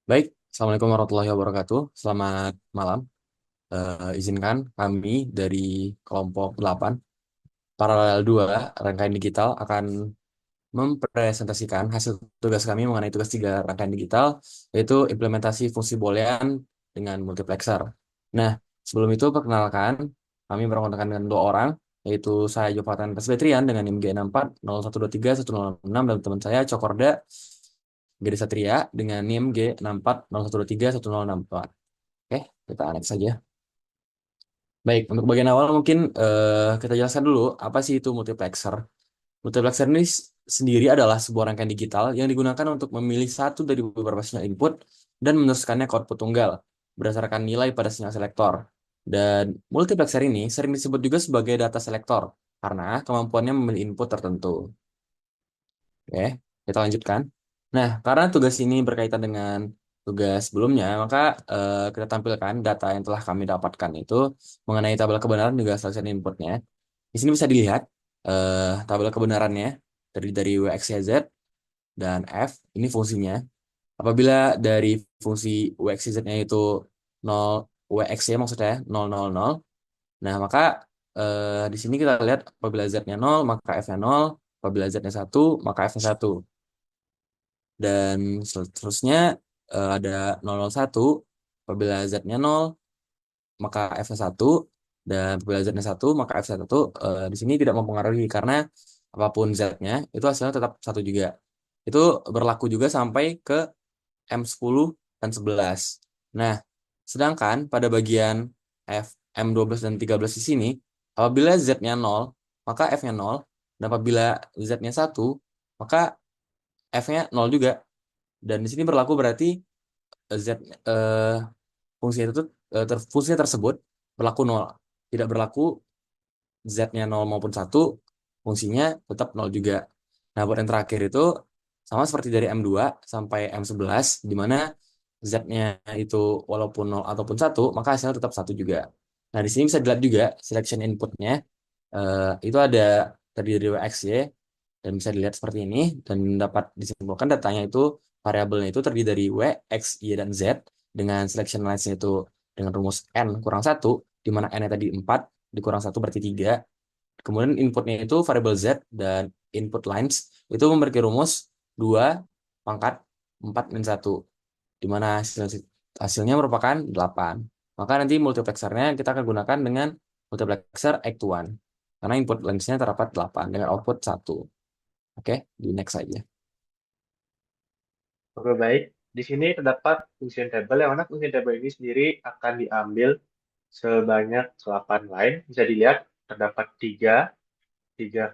Baik, Assalamualaikum warahmatullahi wabarakatuh. Selamat malam. Izinkan kami dari kelompok 8, Paralel 2, Rangkaian Digital akan mempresentasikan hasil tugas kami mengenai tugas 3 rangkaian digital, yaitu implementasi fungsi boolean dengan multiplexer. Nah, sebelum itu perkenalkan, kami berkontak dengan dua orang, yaitu saya Jovatan Kasbetrian dengan NIM G6401231006 dan teman saya Cokorda Gede Satria dengan NIM G6401231064. Oke, kita aneks saja. Baik, untuk bagian awal mungkin kita jelaskan dulu apa sih itu multiplexer. Multiplexer ini sendiri adalah sebuah rangkaian digital yang digunakan untuk memilih satu dari beberapa sinyal input dan meneruskannya ke output tunggal berdasarkan nilai pada sinyal selektor. Dan multiplexer ini sering disebut juga sebagai data selektor karena kemampuannya memilih input tertentu. Oke, kita lanjutkan. Nah, karena tugas ini berkaitan dengan tugas sebelumnya, maka kita tampilkan data yang telah kami dapatkan itu mengenai tabel kebenaran juga selection inputnya. Di sini bisa dilihat tabel kebenarannya dari W, X, Y, Z dan F. Ini fungsinya. Apabila dari fungsi W, X, Y, Z-nya itu 0, W, X, Y maksudnya 0, 0, 0. Nah, maka di sini kita lihat apabila Z-nya 0, maka F-nya 0. Apabila Z-nya 1, maka F-nya 1. Dan seterusnya ada 001. Apabila Z-nya 0, maka F-nya 1. Dan apabila Z-nya 1, maka F-nya 1 di sini tidak mempengaruhi karena apapun Z-nya, itu hasilnya tetap 1 juga. Itu berlaku juga sampai ke M10 dan 11. Nah, sedangkan pada bagian F, M12 dan 13 di sini, apabila Z-nya 0, maka F-nya 0. Dan apabila Z-nya 1, maka F-nya 0 juga. Dan di sini berlaku berarti Z eh, fungsi itu fungsi tersebut berlaku nol. Tidak berlaku Z-nya 0 maupun 1, fungsinya tetap 0 juga. Nah, buat yang terakhir itu sama seperti dari M2 sampai M11, di mana Z-nya itu walaupun 0 ataupun 1, maka hasilnya tetap 1 juga. Nah, di sini bisa dilihat juga selection inputnya, itu ada terdiri dari W, X, Y, dan bisa dilihat seperti ini, dan dapat disimpulkan datanya itu variabelnya itu terdiri dari W, X, Y, dan Z, dengan selection lines-nya itu dengan rumus N kurang 1, di mana N-nya tadi 4, dikurang 1 berarti 3. Kemudian inputnya itu variabel Z dan input lines itu memiliki rumus 2 pangkat 4 min 1, di mana hasilnya merupakan 8. Maka nanti multiplexernya kita akan gunakan dengan multiplexer Act 1. Karena input lines-nya terdapat 8 dengan output 1. Oke, di next saja. Oke, baik. Di sini terdapat function table yang mana function table ini sendiri akan diambil sebanyak 8 line. Bisa dilihat terdapat tiga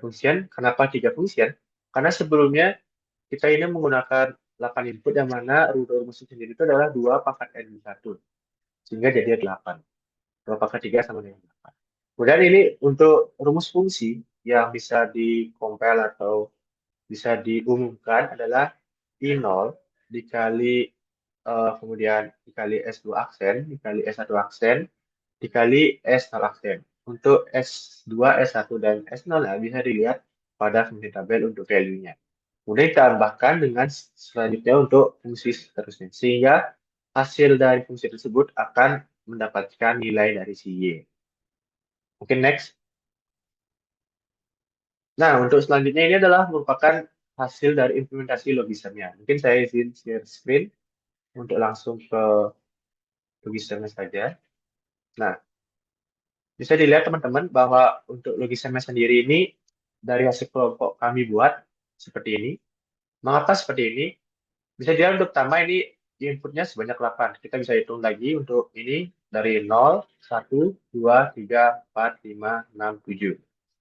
function. Kenapa tiga function? Karena sebelumnya kita ini menggunakan 8 input yang mana rumus sendiri itu adalah 2 pangkat N1. Sehingga jadi 8. 2 pangkat 3 sama dengan 8. Kemudian ini untuk rumus fungsi yang bisa di-compile atau bisa diumumkan adalah I0 dikali kemudian dikali S2 aksen, dikali S1 aksen, dikali S0 aksen. Untuk S2, S1, dan S0 bisa dilihat pada fungsi tabel untuk value-nya. Kemudian ditambahkan dengan selanjutnya untuk fungsi seterusnya. Sehingga hasil dari fungsi tersebut akan mendapatkan nilai dari si Y. Mungkin next. Nah, untuk selanjutnya ini adalah merupakan hasil dari implementasi logismnya. Mungkin saya izin share screen untuk langsung ke logismnya saja. Nah, bisa dilihat teman-teman bahwa untuk logismnya sendiri ini dari hasil kelompok kami buat seperti ini. Mengapa seperti ini? Bisa dilihat untuk pertama ini inputnya sebanyak 8. Kita bisa hitung lagi untuk ini dari 0, 1, 2, 3, 4, 5, 6, 7.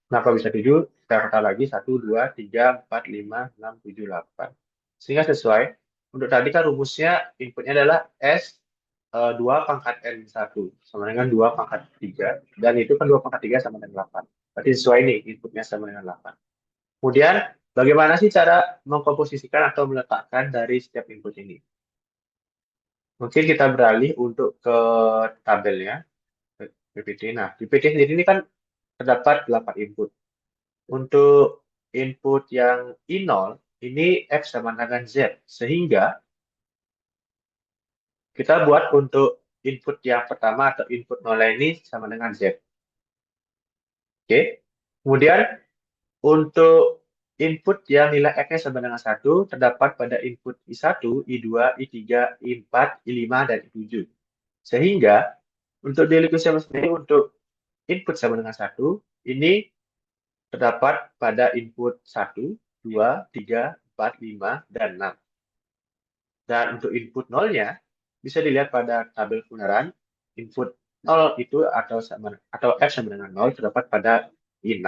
Kenapa bisa 7? Kita kata lagi 1, 2, 3, 4, 5, 6, 7, 8. Sehingga sesuai. Untuk tadi kan rumusnya inputnya adalah S 2 pangkat N1 sama dengan 2 pangkat 3. Dan itu kan 2 pangkat 3 sama dengan 8. Berarti sesuai nih inputnya sama dengan 8. Kemudian bagaimana sih cara mengkomposisikan atau meletakkan dari setiap input ini? Mungkin kita beralih untuk ke tabelnya, PPT. Nah, di PPT sendiri ini kan terdapat 8 input. Untuk input yang I0, ini X sama dengan Z. Sehingga Kita buat untuk input yang pertama atau input nolnya ini sama dengan Z. Oke. Kemudian untuk input yang nilai X-nya sama dengan 1 terdapat pada input I1, I2, I3, I4, I5, dan I7. Sehingga untuk di Lycosium sendiri untuk input sama dengan 1, ini terdapat pada input 1, 2, 3, 4, 5, dan 6. Dan untuk input nolnya bisa dilihat pada tabel kebenaran input 0 itu atau F sama dengan 0 terdapat pada I6.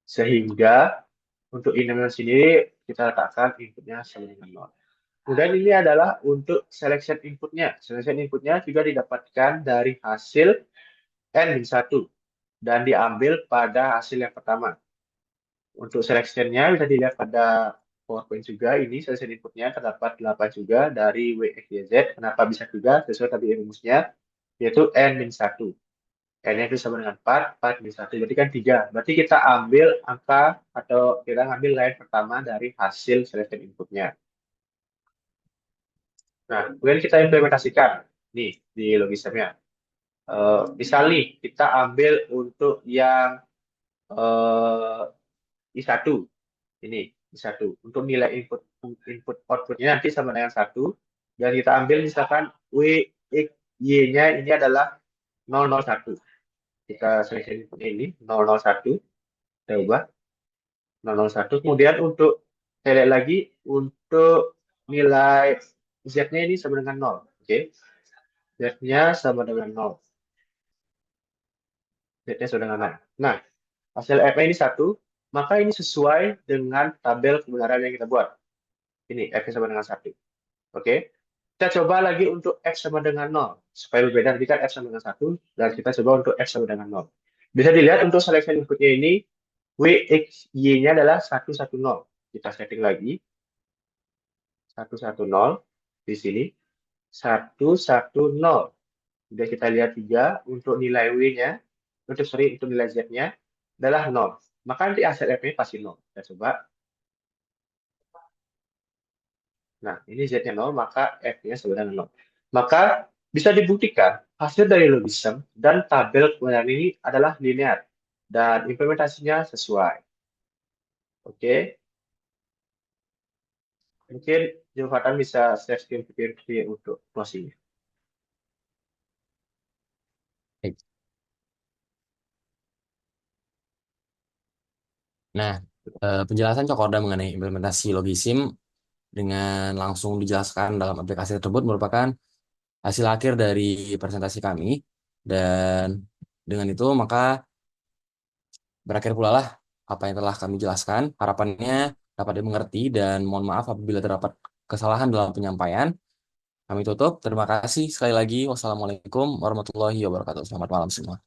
Sehingga untuk I6 sendiri kita letakkan inputnya sama dengan 0. Kemudian ini adalah untuk selection inputnya. Selection inputnya juga didapatkan dari hasil N-1 dan diambil pada hasil yang pertama. Untuk selection-nya bisa dilihat pada PowerPoint juga. Ini selection inputnya terdapat 8 juga dari W, X, Y, Z. Kenapa bisa juga? Sesuai tadi rumusnya, yaitu N-1. N-nya itu sama dengan 4, 4 min 1. Berarti kan 3. Berarti kita ambil angka atau kita ambil line pertama dari hasil selection inputnya. Nah, kemudian kita implementasikan nih di logistemnya. Misal nih, kita ambil untuk yang I1. Ini I1. Untuk nilai input input outputnya nanti sama dengan 1. Dan kita ambil misalkan W, X, Y-nya ini adalah 001. Kita seleksi input ini 001. Kita ubah 001. Kemudian untuk saya lihat lagi untuk nilai Z-nya ini sama dengan 0. Oke. Z-nya sama dengan 0. Z-nya sama dengan 0. Nah, hasil F-nya ini 1, maka ini sesuai dengan tabel kebenaran yang kita buat. Ini F-nya sama dengan 1. Oke. Kita coba lagi untuk F sama dengan 0. Supaya berbeda, tadi kan F sama dengan 1, dan kita coba untuk F sama dengan 0. Bisa dilihat untuk selection inputnya ini, W, X, Y-nya adalah 110. Kita setting lagi. 110 di sini. 110. Sudah kita lihat 3 untuk nilai W-nya, untuk nilai Z-nya adalah 0. Maka nanti hasil F-nya pasti 0. Kita coba. Nah, ini Z-nya 0, maka F-nya sebenarnya 0. Maka bisa dibuktikan hasil dari logarithm dan tabel kebenaran ini adalah linear dan implementasinya sesuai. Oke, mungkin Jovatan bisa share screen PPT untuk closing. Baik. Nah, penjelasan Cokorda mengenai implementasi Logisim dengan langsung dijelaskan dalam aplikasi tersebut merupakan hasil akhir dari presentasi kami. Dan dengan itu maka berakhir pula lah apa yang telah kami jelaskan. Harapannya dapat dimengerti dan mohon maaf apabila terdapat kesalahan dalam penyampaian. Kami tutup. Terima kasih sekali lagi. Wassalamualaikum warahmatullahi wabarakatuh. Selamat malam semua.